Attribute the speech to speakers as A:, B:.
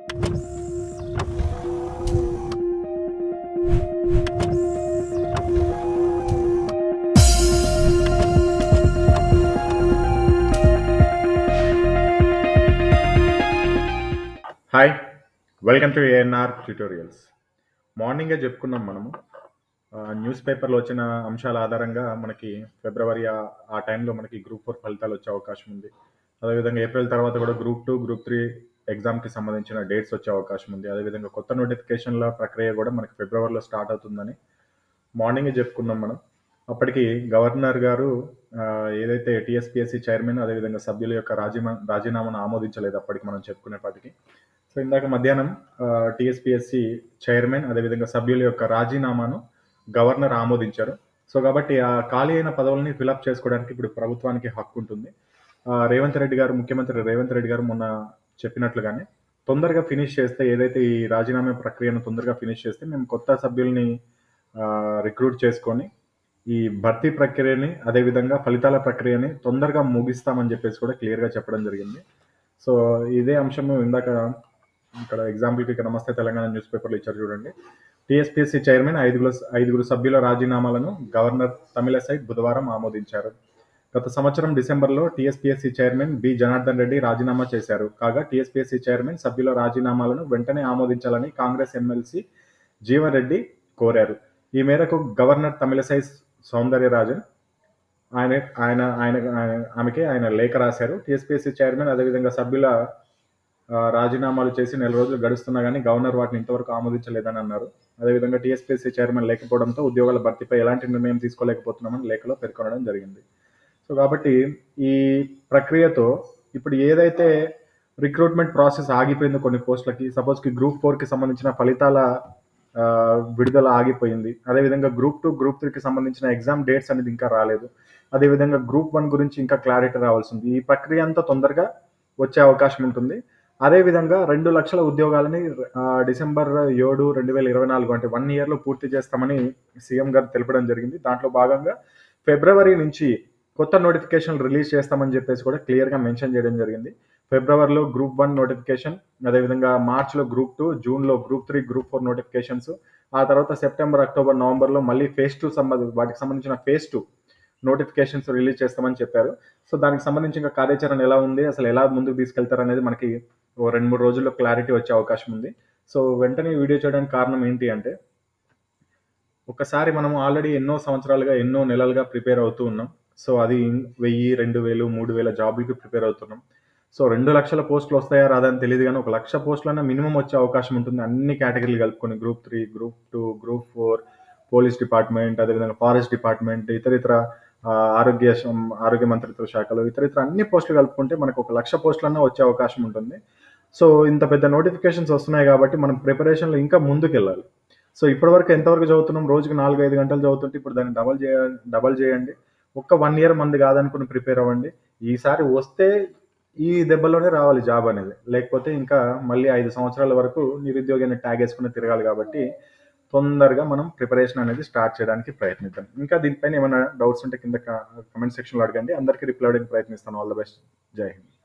A: Hi, welcome to ANR tutorials. మార్నింగే చెప్పుకున్నాం మనము. న్యూస్ పేపర్లో వచ్చిన అంశాల ఆధారంగా మనకి ఫిబ్రవరి ఆ టైంలో మనకి గ్రూప్ 4 ఫలితాలు వచ్చే అవకాశం ఉంది. అదేవిధంగా ఏప్రిల్ తర్వాత కూడా గ్రూప్ 2, గ్రూప్ 3 ఎగ్జామ్కి సంబంధించిన డేట్స్ వచ్చే అవకాశం ఉంది. అదేవిధంగా కొత్త నోటిఫికేషన్ల ప్రక్రియ కూడా మనకి ఫిబ్రవరిలో స్టార్ట్ అవుతుందని మార్నింగే చెప్పుకున్నాం మనం. అప్పటికి గవర్నర్ గారు ఏదైతే టీఎస్పీఎస్సీ చైర్మన్ అదేవిధంగా సభ్యుల యొక్క రాజీనామాను ఆమోదించలేదు అప్పటికి మనం చెప్పుకునేపాటికి. సో ఇందాక మధ్యాహ్నం టీఎస్పీఎస్సీ చైర్మన్ అదేవిధంగా సభ్యుల యొక్క రాజీనామాను గవర్నర్ ఆమోదించారు. సో కాబట్టి ఆ ఖాళీ అయిన పదవుల్ని ఫిలప్ చేసుకోవడానికి ఇప్పుడు ప్రభుత్వానికి హక్కు ఉంటుంది. ముఖ్యమంత్రి రేవంత్ రెడ్డి గారు మొన్న చెప్పినట్లుగానే తొందరగా ఫినిష్ చేస్తే, ఏదైతే ఈ రాజీనామా ప్రక్రియను తొందరగా ఫినిష్ చేస్తే మేము కొత్త సభ్యుల్ని రిక్రూట్ చేసుకొని ఈ భర్తీ ప్రక్రియని అదేవిధంగా ఫలితాల ప్రక్రియని తొందరగా ముగిస్తామని చెప్పేసి కూడా క్లియర్గా చెప్పడం జరిగింది. సో ఇదే అంశము ఇందాక ఇక్కడ ఎగ్జాంపుల్కి ఇక్కడ నమస్తే తెలంగాణ న్యూస్ పేపర్లో ఇచ్చారు చూడండి. టీఎస్పీఎస్సీ చైర్మన్ ఐదుగురు సభ్యుల రాజీనామాలను గవర్నర్ తమిళసై బుధవారం ఆమోదించారు. గత సంవత్సరం డిసెంబర్లో TSPSC chairman B Janardhan Reddy రాజీనామా చేశారు. కాగా టీఎస్పీఎస్సీ చైర్మన్ సభ్యుల రాజీనామాలను వెంటనే ఆమోదించాలని కాంగ్రెస్ ఎమ్మెల్సీ జీవన్ రెడ్డి కోరారు. ఈ మేరకు గవర్నర్ తమిళసై సౌందర్యరాజన్ ఆమెకి లేఖ రాశారు. టీఎస్పీఎస్సీ చైర్మన్ అదేవిధంగా సభ్యుల రాజీనామాలు చేసి నెల రోజులు గడుస్తున్నా కానీ గవర్నర్ వాటిని ఇంతవరకు ఆమోదించలేదని అన్నారు. అదేవిధంగా టీఎస్పీఎస్సీ చైర్మన్ లేకపోవడంతో ఉద్యోగాల భర్తీపై ఎలాంటి నిర్ణయం తీసుకోలేకపోతున్నామని లేఖలో పేర్కొనడం జరిగింది. సో కాబట్టి ఈ ప్రక్రియతో ఇప్పుడు ఏదైతే రిక్రూట్మెంట్ ప్రాసెస్ ఆగిపోయిందో కొన్ని పోస్టులకి, సపోజ్కి గ్రూప్ 4కి సంబంధించిన ఫలితాల విడుదల ఆగిపోయింది. అదేవిధంగా గ్రూప్ 2, గ్రూప్ 3కి సంబంధించిన ఎగ్జామ్ డేట్స్ అనేది ఇంకా రాలేదు. అదేవిధంగా గ్రూప్ 1 గురించి ఇంకా క్లారిటీ రావాల్సింది. ఈ ప్రక్రియ అంతా తొందరగా వచ్చే అవకాశం ఉంటుంది. అదేవిధంగా 2 లక్షల ఉద్యోగాలని డిసెంబర్ 7, 2024 అంటే 1 ఇయర్లో పూర్తి చేస్తామని సీఎం గారు తెలపడం జరిగింది. దాంట్లో భాగంగా ఫిబ్రవరి నుంచి కొత్త నోటిఫికేషన్ రిలీజ్ చేస్తామని చెప్పేసి కూడా క్లియర్గా మెన్షన్ చేయడం జరిగింది. ఫిబ్రవరిలో గ్రూప్ 1 నోటిఫికేషన్, అదేవిధంగా మార్చిలో గ్రూప్ 2, జూన్లో గ్రూప్ 3, గ్రూప్ 4 నోటిఫికేషన్స్, ఆ తర్వాత సెప్టెంబర్, అక్టోబర్, నవంబర్లో మళ్ళీ ఫేజ్ 2 వాటికి సంబంధించిన ఫేజ్ 2 నోటిఫికేషన్స్ రిలీజ్ చేస్తామని చెప్పారు. సో దానికి సంబంధించి ఇంకా కార్యాచరణ ఎలా ఉంది, అసలు ఎలా ముందుకు తీసుకెళ్తారు అనేది మనకి 2-3 రోజుల్లో క్లారిటీ వచ్చే అవకాశం ఉంది. సో వెంటనే వీడియో చేయడానికి కారణం ఏంటి అంటే, ఒకసారి మనం ఆల్రెడీ ఎన్నో సంవత్సరాలుగా ఎన్నో నెలలుగా ప్రిపేర్ అవుతూ ఉన్నాం. సో అది 1000, 2000, 3000 జాబులకి ప్రిపేర్ అవుతున్నాం. సో 2 లక్షల పోస్టులు వస్తాయా రాదని తెలియదు కానీ 1 లక్ష పోస్టులన్నా మినిమం వచ్చే అవకాశం ఉంటుంది. అన్ని కేటగిరీలు కలుపుకొని group 3, group 2, group 4, police department, అదేవిధంగా ఫారెస్ట్ డిపార్ట్మెంట్, ఇతర ఆరోగ్య మంత్రిత్వ శాఖలు, ఇతర అన్ని పోస్టులు కలుపుకుంటే మనకు 1 లక్ష పోస్టులన్నా వచ్చే అవకాశం ఉంటుంది. సో ఇంత పెద్ద నోటిఫికేషన్స్ వస్తున్నాయి కాబట్టి మనం ప్రిపరేషన్లో ఇంకా ముందుకు వెళ్ళాలి. సో ఇప్పటివరకు ఎంతవరకు చదువుతున్నాం? రోజుకి 4-5 గంటలు చదువుతుంటే ఇప్పుడు దాన్ని డబల్ చేయండి. 1 ఇయర్ మంది కాదనుకుని ప్రిపేర్ అవ్వండి. ఈసారి వస్తే ఈ దెబ్బలోనే రావాలి జాబ్ అనేది, లేకపోతే ఇంకా మళ్ళీ 5 సంవత్సరాల వరకు నిరుద్యోగాన్ని ట్యాగ్ వేసుకుని తిరగాలి. కాబట్టి తొందరగా మనం ప్రిపరేషన్ అనేది స్టార్ట్ చేయడానికి ప్రయత్నిద్దాం. ఇంకా దీనిపైన ఏమైనా డౌట్స్ ఉంటే కింద కమెంట్ సెక్షన్లో అడగండి. అందరికీ రిప్లై అవ్వడానికి ప్రయత్నిస్తాను. All the best. జై హింద్.